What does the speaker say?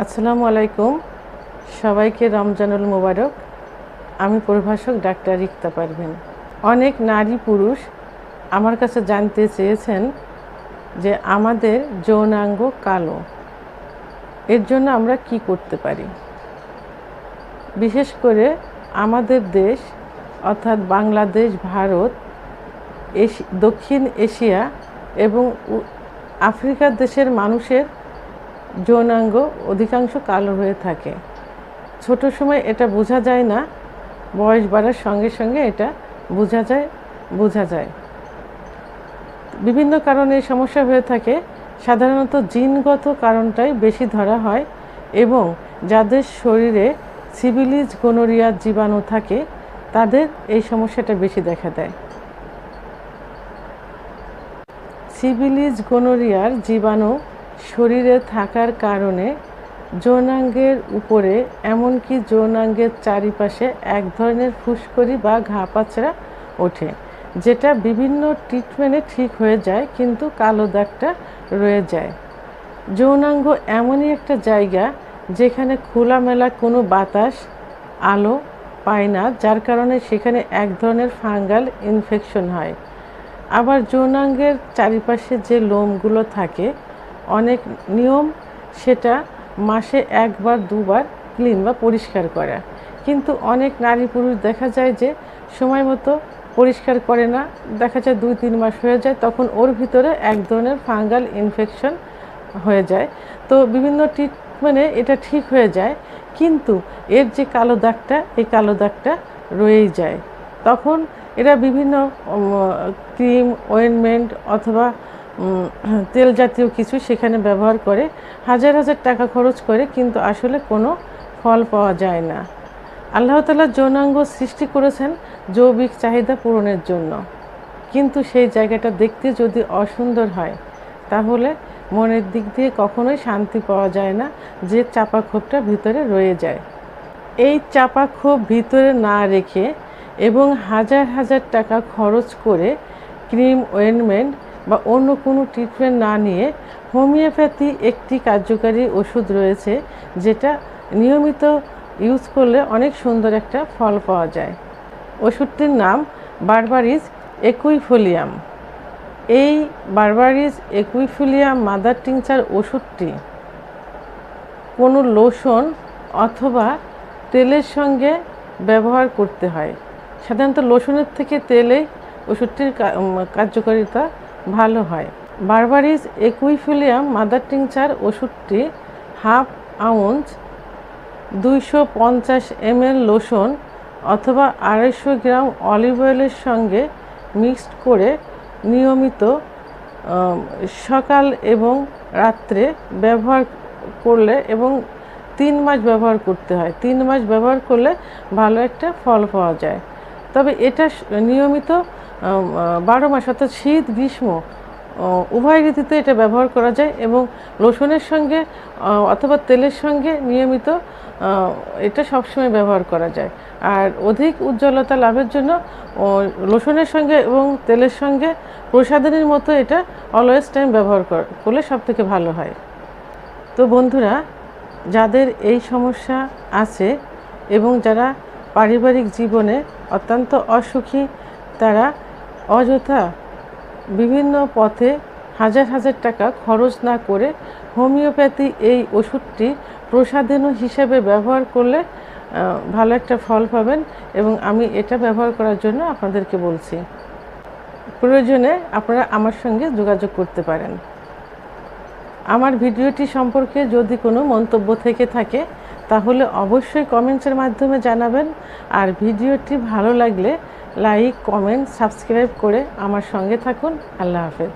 আসসালামু আলাইকুম। সবাইকে রমজানুল মোবারক। আমি পরিভাষক ডাক্তার রিক্তা পারভিন। অনেক নারী পুরুষ আমার কাছে জানতে চেয়েছেন যে আমাদের যৌনাঙ্গ কালো, এর জন্য আমরা কি করতে পারি। বিশেষ করে আমাদের দেশ অর্থাৎ বাংলাদেশ, ভারত, দক্ষিণ এশিয়া এবং আফ্রিকার দেশের মানুষের যৌনাঙ্গ অধিকাংশ কালো হয়ে থাকে। ছোট সময় এটা বোঝা যায় না, বয়স বাড়ার সঙ্গে সঙ্গে এটা বোঝা যায়। বিভিন্ন কারণে এই সমস্যা হয়ে থাকে। সাধারণত জিনগত কারণটাই বেশি ধরা হয় এবং যাদের শরীরে সিফিলিস গোনোরিয়ার জীবাণু থাকে তাদের এই সমস্যাটা বেশি দেখা দেয়। সিফিলিস গোনোরিয়ার জীবাণু শরীরে থাকার কারণে যৌনাঙ্গের উপরে এমনকি যৌনাঙ্গের চারিপাশে এক ধরনের ফুসকুড়ি বা ঘা পাচড়া ওঠে, যেটা বিভিন্ন ট্রিটমেন্টে ঠিক হয়ে যায়, কিন্তু কালো দাগটা রয়ে যায়। যৌনাঙ্গ এমনই একটা জায়গা যেখানে খোলামেলা কোনো বাতাস, আলো পায় না, যার কারণে সেখানে এক ধরনের ফাঙ্গাল ইনফেকশন হয়। আবার যৌনাঙ্গের চারিপাশে যে লোমগুলো থাকে, অনেক নিয়ম সেটা মাসে একবার দুবার ক্লিন বা পরিষ্কার করা, কিন্তু অনেক নারী পুরুষ দেখা যায় যে সময় মতো পরিষ্কার করে না, দেখা যায় 2-3 মাস হয়ে যায়, তখন ওর ভিতরে এক ধরনের ফাঙ্গাল ইনফেকশন হয়ে যায়। তো বিভিন্ন ট্রিটমেন্টে এটা ঠিক হয়ে যায়, কিন্তু এর যে কালো দাগটা, এই কালো দাগটা রয়েই যায়। তখন এরা বিভিন্ন ক্রিম, অয়েনমেন্ট অথবা তেল জাতীয় কিছু সেখানে ব্যবহার করে, হাজার হাজার টাকা খরচ করে, কিন্তু আসলে কোনো ফল পাওয়া যায় না। আল্লাহ তাআলা যৌনাঙ্গ সৃষ্টি করেছেন জৈবিক চাহিদা পূরণের জন্য, কিন্তু সেই জায়গাটা দেখতে যদি অসুন্দর হয় তাহলে মনের দিক দিয়ে কখনোই শান্তি পাওয়া যায় না, যে চাপা ক্ষোভটা ভিতরে রয়ে যায়। এই চাপা ক্ষোভ ভিতরে না রেখে এবং হাজার হাজার টাকা খরচ করে ক্রিম, অয়েনমেন্ট বা অন্য কোনো ট্রিটমেন্ট না নিয়ে হোমিওপ্যাথি একটি কার্যকারী ওষুধ রয়েছে, যেটা নিয়মিত ইউজ করলে অনেক সুন্দর একটা ফল পাওয়া যায়। ওষুধটির নাম বারবারিস একুইফোলিয়াম। এই বারবারিস একুইফোলিয়াম মাদার টিংচার ওষুধটি কোনো লোশন অথবা তেলের সঙ্গে ব্যবহার করতে হয়। সাধারণত লোশনের থেকে তেলে ওষুধটির কার্যকারিতা ভালো হয়। বারবারিস একুইফোলিয়াম মাদার টিংচার ওষুধটি 1/2 আউন্স 250 ml লোশন অথবা 250 গ্রাম অলিভ অয়েলের সঙ্গে মিক্সড করে নিয়মিত সকাল এবং রাত্রে ব্যবহার করলে, এবং 3 মাস ব্যবহার করতে হয়। 3 মাস ব্যবহার করলে ভালো একটা ফল পাওয়া যায়। তবে এটা নিয়মিত 12 মাস অর্থাৎ শীত গ্রীষ্ম উভয় ঋতুতে এটা ব্যবহার করা যায়, এবং লোশনের সঙ্গে অথবা তেলের সঙ্গে নিয়মিত এটা সবসময় ব্যবহার করা যায়। আর অধিক উজ্জ্বলতা লাভের জন্য লোশনের সঙ্গে এবং তেলের সঙ্গে প্রসাধনীর মতো এটা অলওয়েজ টাইম ব্যবহার করলে সব থেকে ভালো হয়। তো বন্ধুরা, যাদের এই সমস্যা আছে এবং যারা পারিবারিক জীবনে অত্যন্ত অসুখী, তারা অযথা বিভিন্ন পথে হাজার হাজার টাকা খরচ না করে হোমিওপ্যাথি এই ওষুধটি প্রসাধনী হিসেবে ব্যবহার করলে ভালো একটা ফল পাবেন, এবং আমি এটা ব্যবহার করার জন্য আপনাদেরকে বলছি। প্রয়োজনে আপনারা আমার সঙ্গে যোগাযোগ করতে পারেন। আমার ভিডিওটি সম্পর্কে যদি কোনো মন্তব্য থেকে থাকে তাহলে অবশ্যই কমেন্টসের মাধ্যমে জানাবেন, আর ভিডিওটি ভালো লাগলে লাইক, কমেন্ট, সাবস্ক্রাইব করে আমার সঙ্গে থাকুন। আল্লাহ হাফেজ।